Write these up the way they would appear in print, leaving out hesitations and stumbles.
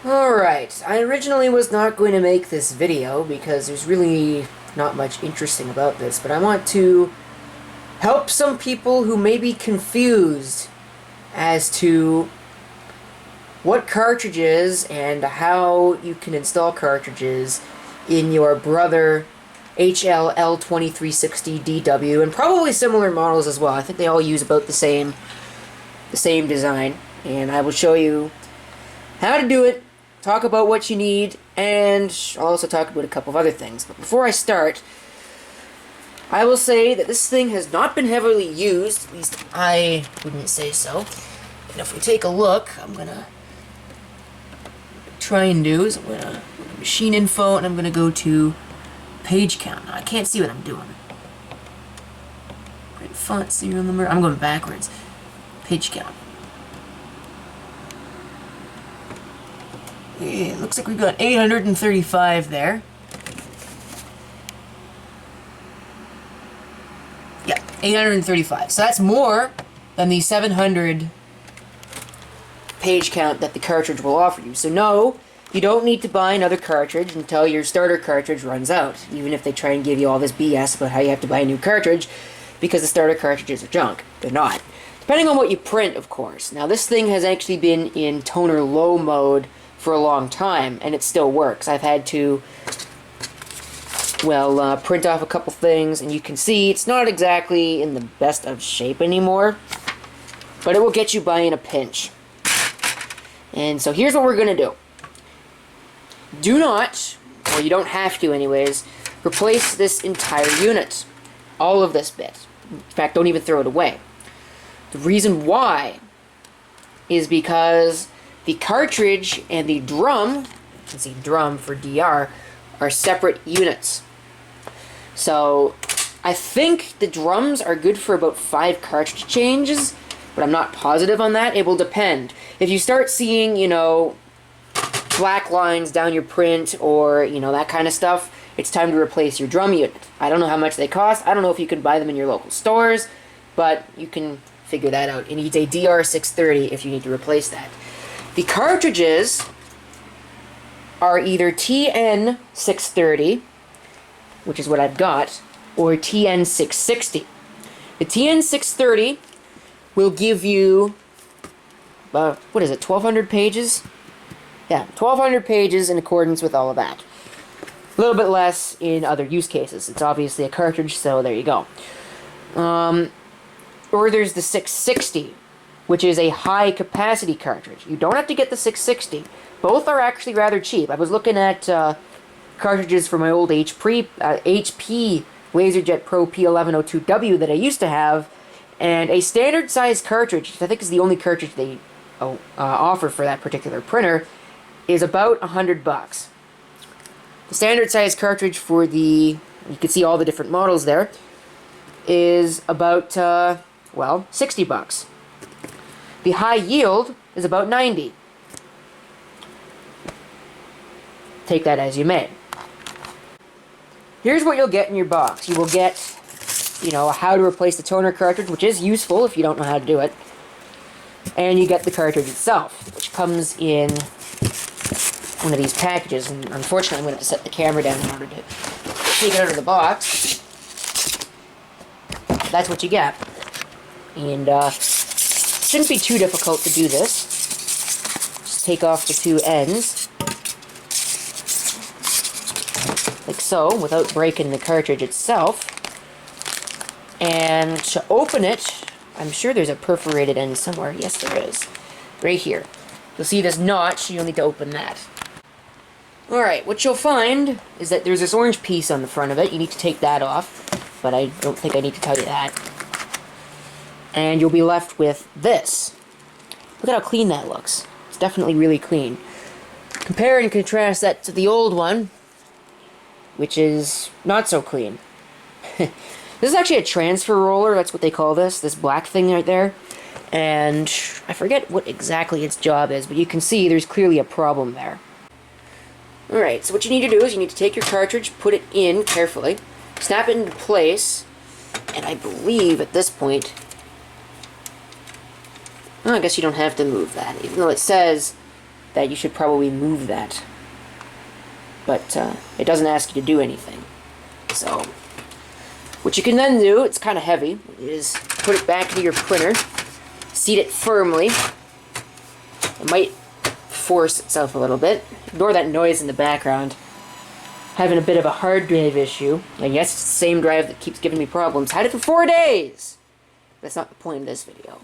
Alright, I originally was not going to make this video because there's really not much interesting about this, but I want to help some people who may be confused as to what cartridges and how you can install cartridges in your Brother HL-L2300 DW, and probably similar models as well. I think they all use about the same design, and I will show you how to do it, talk about what you need, and I'll also talk about a couple of other things. But before I start, I will say that this thing has not been heavily used, at least I wouldn't say so. And if we take a look, I'm gonna try and do is I'm gonna machine info, and I'm gonna go to page count. Now, I can't see what I'm doing. Print font, serial number. I'm going backwards. Page count. Yeah, looks like we've got 835 there. Yeah, 835. So that's more than the 700 page count that the cartridge will offer you. So no, you don't need to buy another cartridge until your starter cartridge runs out, even if they try and give you all this BS about how you have to buy a new cartridge, because the starter cartridges are junk. They're not. Depending on what you print, of course. Now, this thing has actually been in toner low mode for a long time, and it still works. I've had to, well, print off a couple things, and you can see it's not exactly in the best of shape anymore, but it will get you by in a pinch. And so here's what we're going to do. Do not, or you don't have to anyways, replace this entire unit. All of this bit. In fact, don't even throw it away. The reason why is because the cartridge and the drum, you can see drum for DR, are separate units. So I think the drums are good for about 5 cartridge changes, but I'm not positive on that. It will depend. If you start seeing, you know, black lines down your print or, you know, that kind of stuff, it's time to replace your drum unit. I don't know how much they cost. I don't know if you can buy them in your local stores, but you can figure that out. It needs a DR630 if you need to replace that. The cartridges are either TN630, which is what I've got, or TN660. The TN630 will give you, what is it, 1,200 pages? Yeah, 1,200 pages in accordance with all of that. A little bit less in other use cases. It's obviously a cartridge, so there you go. Or there's the 660, which is a high-capacity cartridge. You don't have to get the 660. Both are actually rather cheap. I was looking at cartridges for my old HP LaserJet Pro P1102W that I used to have, and a standard-sized cartridge, which I think is the only cartridge they offer for that particular printer, is about $100. The standard size cartridge for the, you can see all the different models there, is about, well, $60. The high yield is about $90. Take that as you may. Here's what you'll get in your box. You will get, you know, how to replace the toner cartridge, which is useful if you don't know how to do it. And you get the cartridge itself, which comes in one of these packages, and unfortunately I'm going to have to set the camera down in order to take it out of the box. That's what you get. And shouldn't be too difficult to do this. Just take off the 2 ends, like so, without breaking the cartridge itself. And to open it, I'm sure there's a perforated end somewhere. Yes, there is. Right here. You'll see this notch, you'll need to open that. Alright, what you'll find is that there's this orange piece on the front of it. You need to take that off, but I don't think I need to tell you that. And you'll be left with this. Look at how clean that looks. It's definitely really clean. Compare and contrast that to the old one, which is not so clean. This is actually a transfer roller, that's what they call this black thing right there. And I forget what exactly its job is, but you can see there's clearly a problem there. Alright, so what you need to do is you need to take your cartridge, put it in carefully, snap it into place, and I believe at this point, well, I guess you don't have to move that, even though it says that, you should probably move that. But it doesn't ask you to do anything. So, what you can then do, it's kind of heavy, is put it back into your printer, seat it firmly. It might force itself a little bit. Ignore that noise in the background. Having a bit of a hard drive issue. I guess it's the same drive that keeps giving me problems. Had it for 4 days! That's not the point of this video.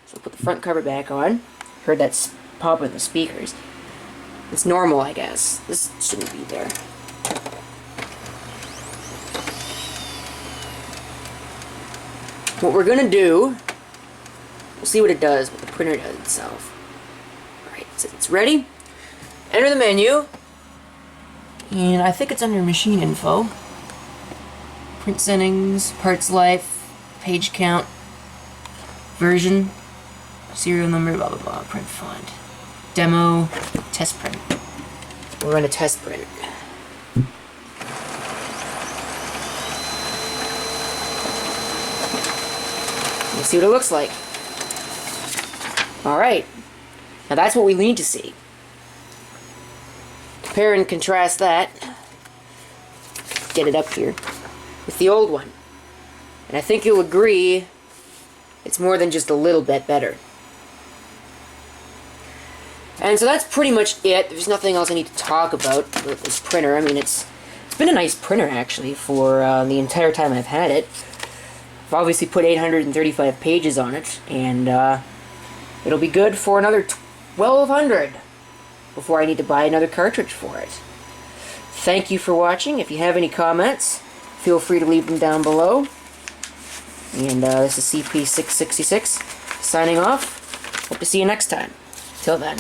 So put the front cover back on. Heard that pop in the speakers. It's normal, I guess. This shouldn't be there. What we're gonna do, we'll see what it does, what the printer does itself. Alright, so it's ready. Enter the menu. And I think it's under machine info. Print settings, parts life, page count, version, serial number, blah blah blah, print font, demo, test print. We'll run a test print. Let's see what it looks like. Alright, now that's what we need to see. Compare and contrast that, get it up here, with the old one. And I think you'll agree it's more than just a little bit better. And so that's pretty much it. There's nothing else I need to talk about with this printer. I mean, it's been a nice printer, actually, for the entire time I've had it. I've obviously put 835 pages on it, and it'll be good for another 1,200 before I need to buy another cartridge for it. Thank you for watching. If you have any comments, feel free to leave them down below. And this is CP666 signing off. Hope to see you next time. Till then.